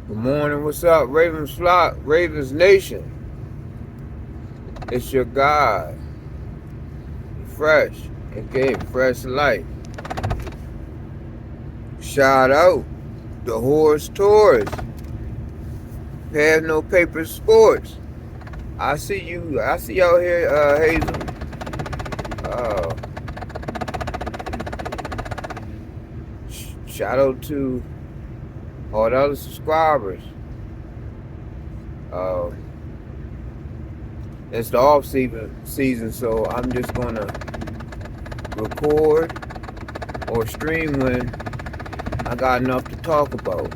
Good morning, what's up? Ravens flock, Ravens Nation. It's your God, Fresh, aka Fresh Life. Shout out the Horse Tours. Have no paper sports. I see you. I see y'all here, Hazel. Uh, Shout out to all the other subscribers. Uh, it's the off season, so I'm just gonna record or stream when I got enough to talk about.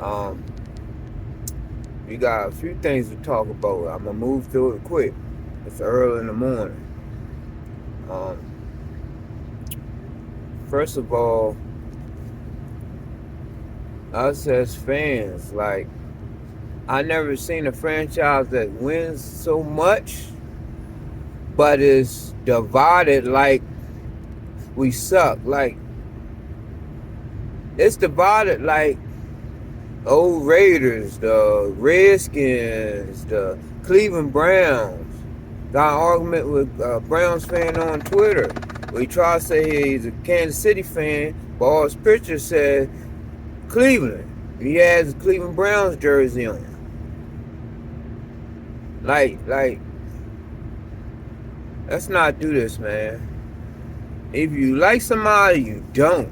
Um, we got a few things to talk about. I'm gonna move through it quick. It's early in the morning. Um, First of all, us as fans, like, I never seen a franchise that wins so much, but is divided like we suck. Like, it's divided like old Raiders, the Redskins, the Cleveland Browns. Got an argument with a Browns fan on Twitter where he tried to say he's a Kansas City fan, but all his pictures said Cleveland. He has a Cleveland Browns jersey on. Like, let's not do this, man. If you like somebody, you don't.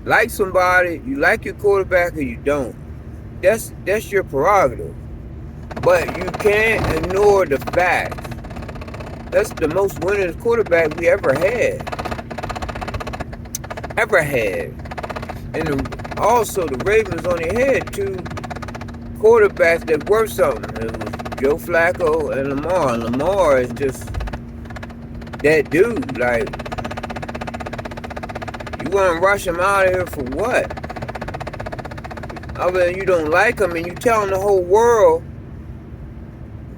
Like somebody, you like your quarterback or you don't. That's your prerogative. But you can't ignore the fact that's the most winningest quarterback we ever had. And also the Ravens only had two quarterbacks that worth something. It was Joe Flacco and Lamar. And Lamar is just that dude. Like, you want to rush him out of here for what? Other than you don't like him and you telling the whole world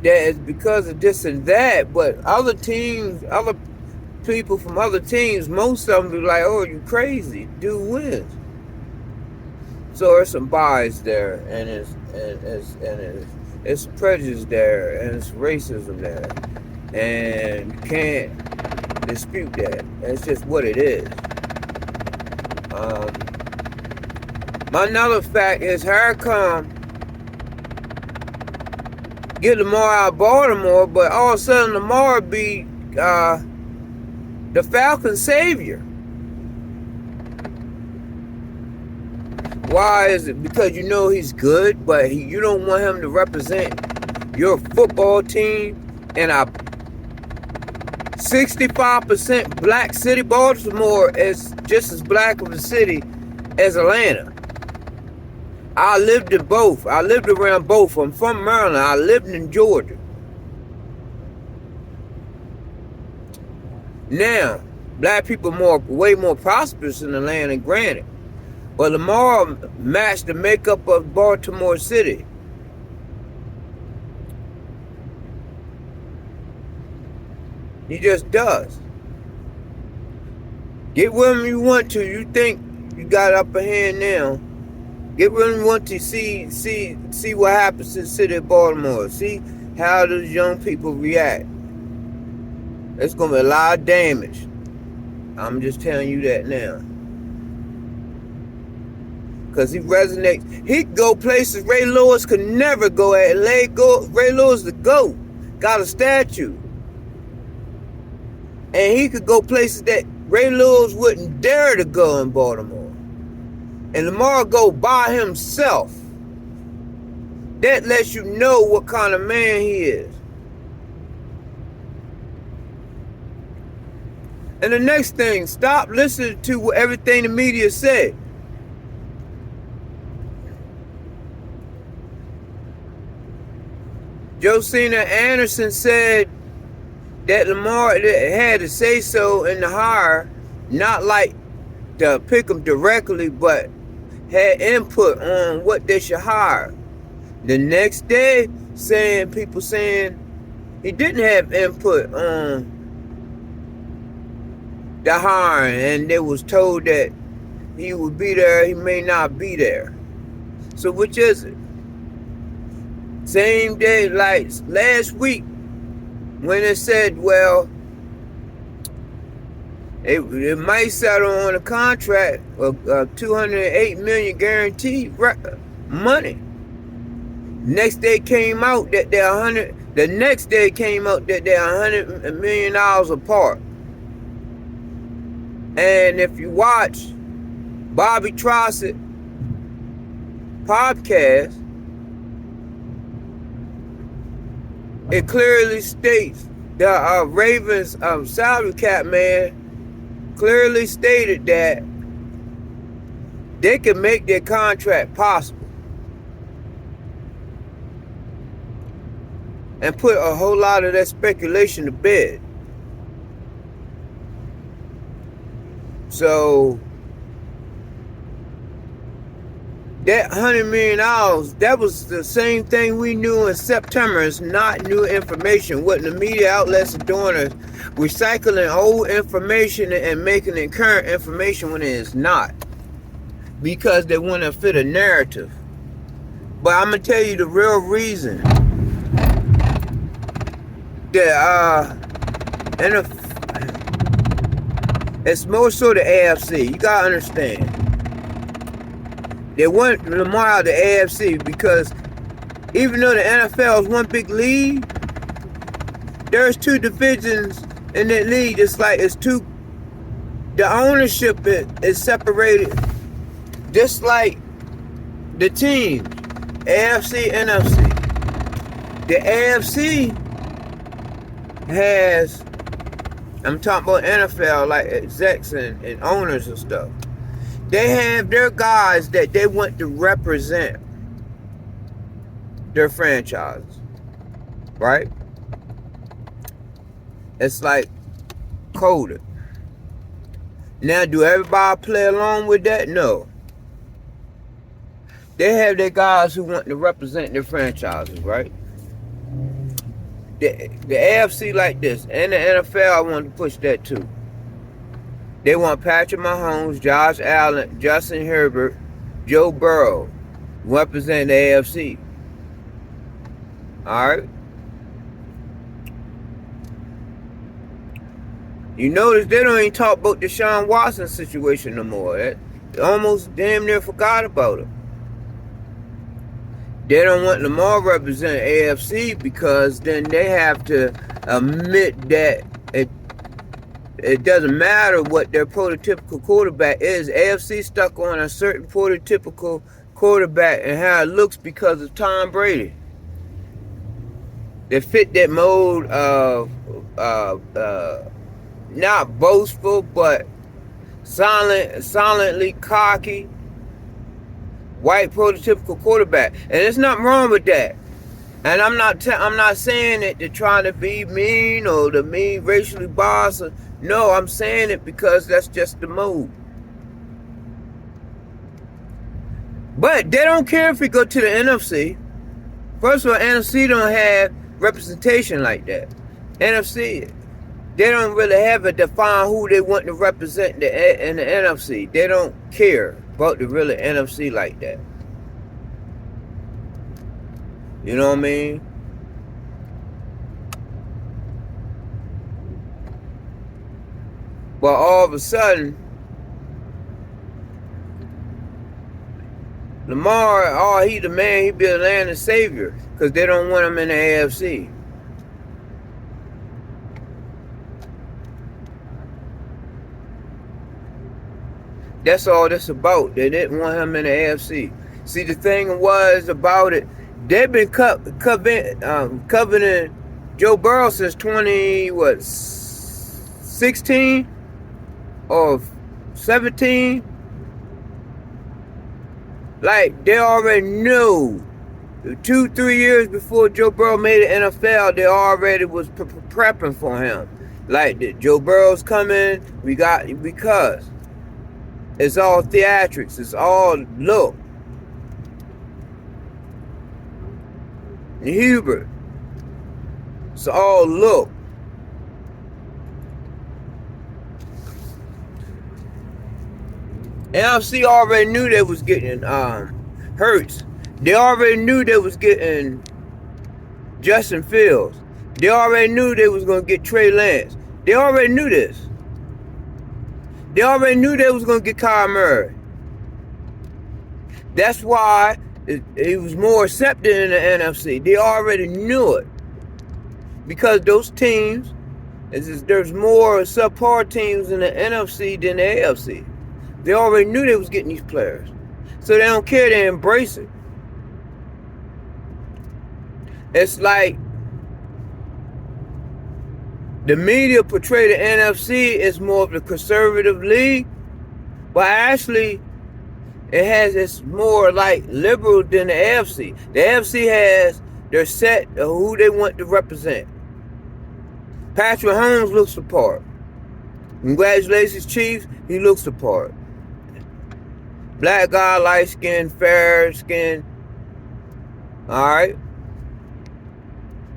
that it's because of this and that, but other teams, other people from other teams, most of them be like, "Oh, you crazy? Dude wins." So there's some bias there, and it's prejudice there, and it's racism there, and you can't dispute that. That's just what it is. My another fact is, how come get Lamar out of Baltimore, but all of a sudden Lamar be the Falcons' savior? Why is it? Because you know he's good, but you don't want him to represent your football team in a 65% black city. Baltimore is just as black of a city as Atlanta. I lived in both. I lived around both. I'm from Maryland. I lived in Georgia. Now, black people are way more prosperous in Atlanta, granted. But Lamar matched the makeup of Baltimore City. He just does. Get with him you want to. You think you got upper hand now. Get with him you want to see what happens to the city of Baltimore. See how those young people react. It's going to be a lot of damage. I'm just telling you that now. Because he resonates. He could go places Ray Lewis could never go at. Ray Lewis the GOAT. Got a statue. And he could go places that Ray Lewis wouldn't dare to go in Baltimore. And Lamar go by himself. That lets you know what kind of man he is. And the next thing, stop listening to everything the media said. Josina Anderson said that Lamar had to say so in the hire, not like to pick him directly, but had input on what they should hire. The next day, people saying he didn't have input on the hiring, and they was told that he would be there, he may not be there. So which is it? Same day, like last week, when it said, well, it might settle on a contract of $208 million guaranteed money. Next day came out that they're The next day came out that they're $100 million apart. And if you watch Bobby Trossett podcast, it clearly states the Ravens salary cap man clearly stated that they can make their contract possible and put a whole lot of that speculation to bed. So that $100 million, that was the same thing we knew in September. It's not new information. What the media outlets are doing is recycling old information and making it current information when it is not, because they want to fit a narrative. But I'm going to tell you the real reason that it's more so the AFC. You got to understand. They want Lamar out of the AFC because even though the NFL is one big league, there's two divisions in that league. It's like the ownership is separated, just like the teams, AFC, NFC. The AFC has, I'm talking about NFL, like execs and owners and stuff. They have their guys that they want to represent their franchises, right? It's like coded. Now, do everybody play along with that? No. They have their guys who want to represent their franchises, right? The AFC like this, and the NFL, I want to push that too. They want Patrick Mahomes, Josh Allen, Justin Herbert, Joe Burrow represent the AFC. Alright? You notice they don't even talk about the Deshaun Watson situation no more. They almost damn near forgot about it. They don't want Lamar represent AFC because then they have to admit that it doesn't matter what their prototypical quarterback is. AFC stuck on a certain prototypical quarterback and how it looks because of Tom Brady. They fit that mode of not boastful, but silently cocky, white prototypical quarterback. And there's nothing wrong with that. And I'm not saying it to try to be mean or to be racially biased. No, I'm saying it because that's just the move. But they don't care if we go to the NFC. First of all, NFC don't have representation like that. NFC, they don't really have a define who they want to represent in the NFC. They don't care about the really NFC like that. You know what I mean? But all of a sudden, Lamar, he the man, he be a land and savior, because they don't want him in the AFC. That's all this about. They didn't want him in the AFC. See, the thing was about it, they've been coveting Joe Burrow since 16 or 17. Like, they already knew 2-3 years before Joe Burrow made the NFL, they already was prepping for him. Like, Joe Burrow's coming, because it's all theatrics, it's all look. And Hubert, it's all look. NFC already knew they was getting Hurts. They already knew they was getting Justin Fields. They already knew they was going to get Trey Lance. They already knew this. They already knew they was going to get Kyler Murray. That's why it was more accepted in the NFC. They already knew it. Because those teams, there's more subpar teams in the NFC than the AFC. They already knew they was getting these players. So they don't care, they embrace it. It's like the media portray the NFC as more of the conservative league, but actually it's more like liberal than the AFC. The AFC has their set of who they want to represent. Patrick Mahomes looks the part. Congratulations, Chiefs, he looks the part. Black guy, light skin, fair skin. Alright?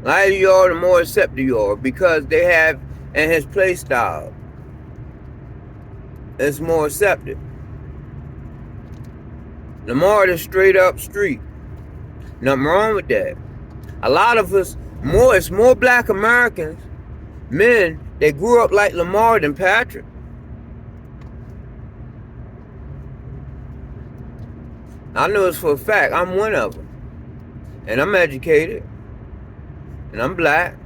Lighter you are, the more accepted you are, because they have, and his play style is more accepted. Lamar is straight up street. Nothing wrong with that. A lot of us, it's more black Americans, men, that grew up like Lamar than Patrick. I know it's for a fact. I'm one of them. And I'm educated. And I'm black.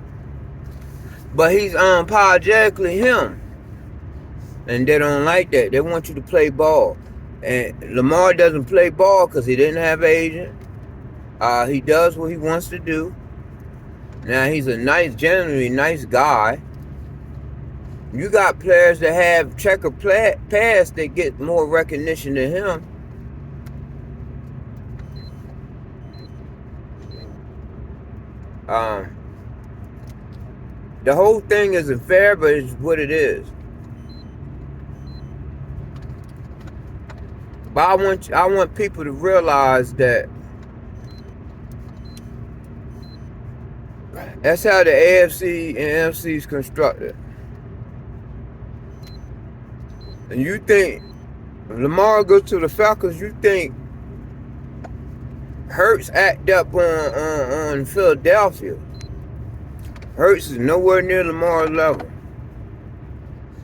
But he's unapologetically him. And they don't like that. They want you to play ball. And Lamar doesn't play ball because he didn't have an agent. He does what he wants to do. Now, he's a generally nice guy. You got players that have checker past that get more recognition than him. The whole thing isn't fair, but it's what it is. But I want people to realize that that's how the AFC and NFC is constructed. And you think Lamar goes to the Falcons, you think Hurts act up on Philadelphia. Hurts is nowhere near Lamar's level.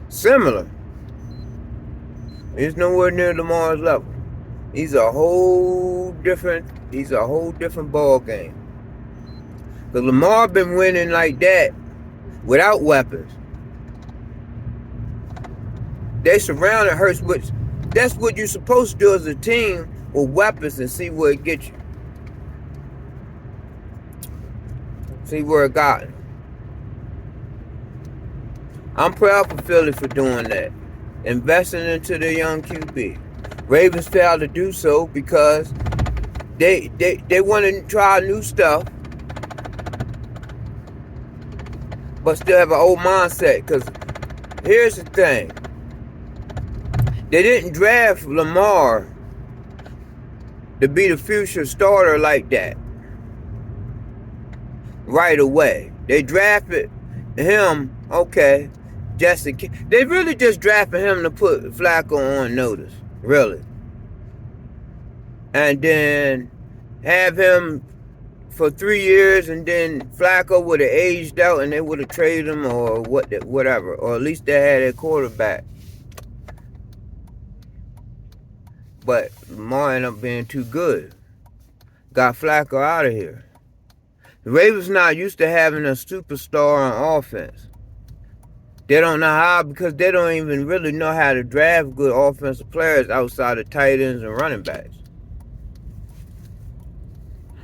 Similar. He's nowhere near Lamar's level. He's a whole different ball game. But Lamar been winning like that without weapons. They surrounded Hurts, which that's what you're supposed to do as a team with weapons and see where it gets you. See where it got him. I'm proud for Philly for doing that. Investing into their young QB. Ravens failed to do so because they want to try new stuff, but still have an old mindset. Because here's the thing. They didn't draft Lamar to be the future starter like that right away. They drafted him, okay, they really just drafted him to put Flacco on notice, really. And then have him for 3 years, and then Flacco would have aged out and they would have traded him or whatever. Or at least they had a quarterback. But Lamar ended up being too good. Got Flacco out of here. The Ravens not used to having a superstar on offense. They don't know how, because they don't even really know how to draft good offensive players outside of tight ends and running backs.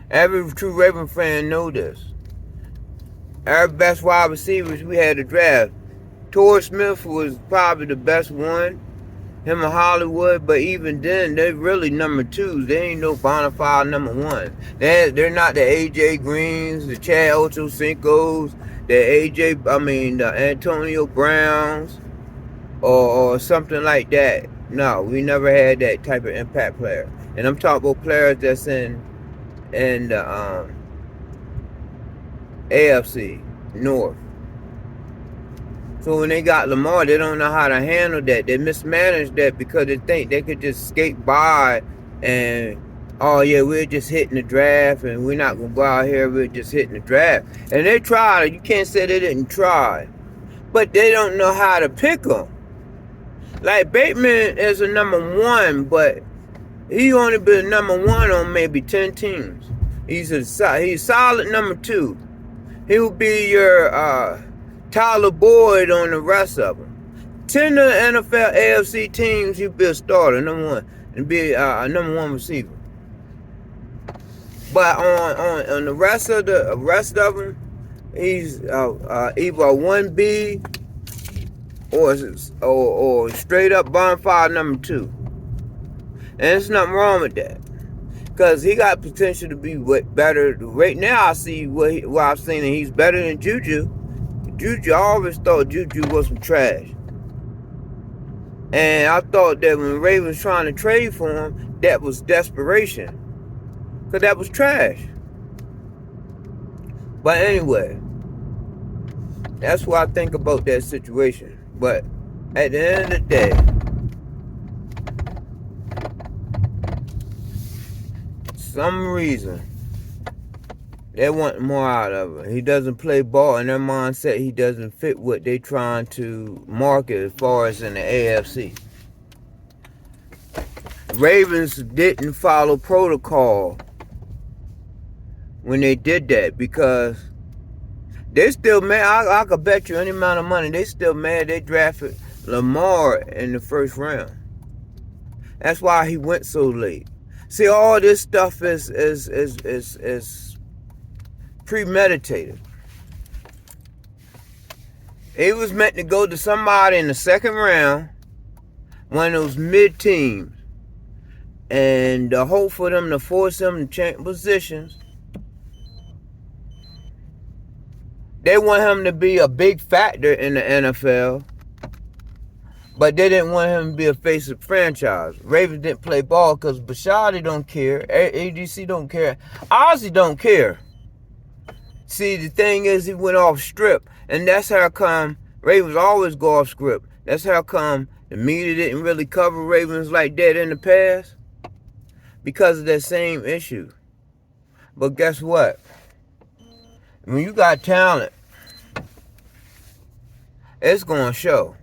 Every true Raven fan know this. Our best wide receivers we had to draft. Torrey Smith was probably the best one. Him and Hollywood, but even then, they're really number twos. They ain't no bona fide number one. They're not the AJ Greens, the Chad Ochocinco's, the Antonio Browns, or something like that. No, we never had that type of impact player. And I'm talking about players that's in the AFC North. So when they got Lamar, they don't know how to handle that. They mismanaged that because they think they could just skate by and oh yeah, we're just hitting the draft and we're not going to go out here, we're just hitting the draft. And they tried. You can't say they didn't try. But they don't know how to pick them. Like Bateman is a number one, but he only been number one on maybe 10 teams. He's solid number two. He will be your Tyler Boyd on the rest of them. 10 of the NFL AFC teams, he'll be a starter, number one, and be a number one receiver. But on the rest of them, he's either a 1B or straight up bonfire number two. And there's nothing wrong with that. Because he got potential to be better. Right now, I see what I've seen, and he's better than Juju. I always thought Juju was some trash. And I thought that when Ravens trying to trade for him, that was desperation. Because that was trash. But anyway, that's what I think about that situation. But at the end of the day, some reason they want more out of him. He doesn't play ball, in their mindset he doesn't fit what they trying to market as far as in the AFC. Ravens didn't follow protocol when they did that, because they still mad. I could bet you any amount of money they still mad they drafted Lamar in the first round. That's why he went so late. See, all this stuff is premeditated. He was meant to go to somebody in the second round, one of those mid teams, and the hope for them to force him to change positions. They want him to be a big factor in the NFL, but they didn't want him to be a face of the franchise. Ravens didn't play ball because Bashadi don't care. ADC don't care. Ozzy don't care. See, the thing is, he went off script, and that's how come Ravens always go off script. That's how come the media didn't really cover Ravens like that in the past, because of that same issue. But guess what? When you got talent, it's going to show.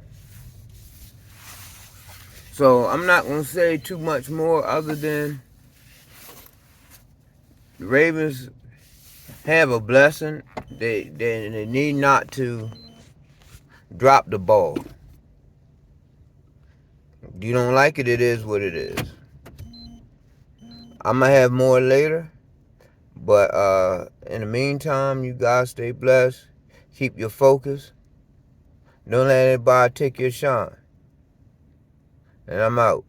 So I'm not going to say too much more other than the Ravens have a blessing. They need not to drop the ball. If you don't like it, it is what it is. I'm going to have more later. But in the meantime, you guys stay blessed. Keep your focus. Don't let anybody take your shine. And I'm out.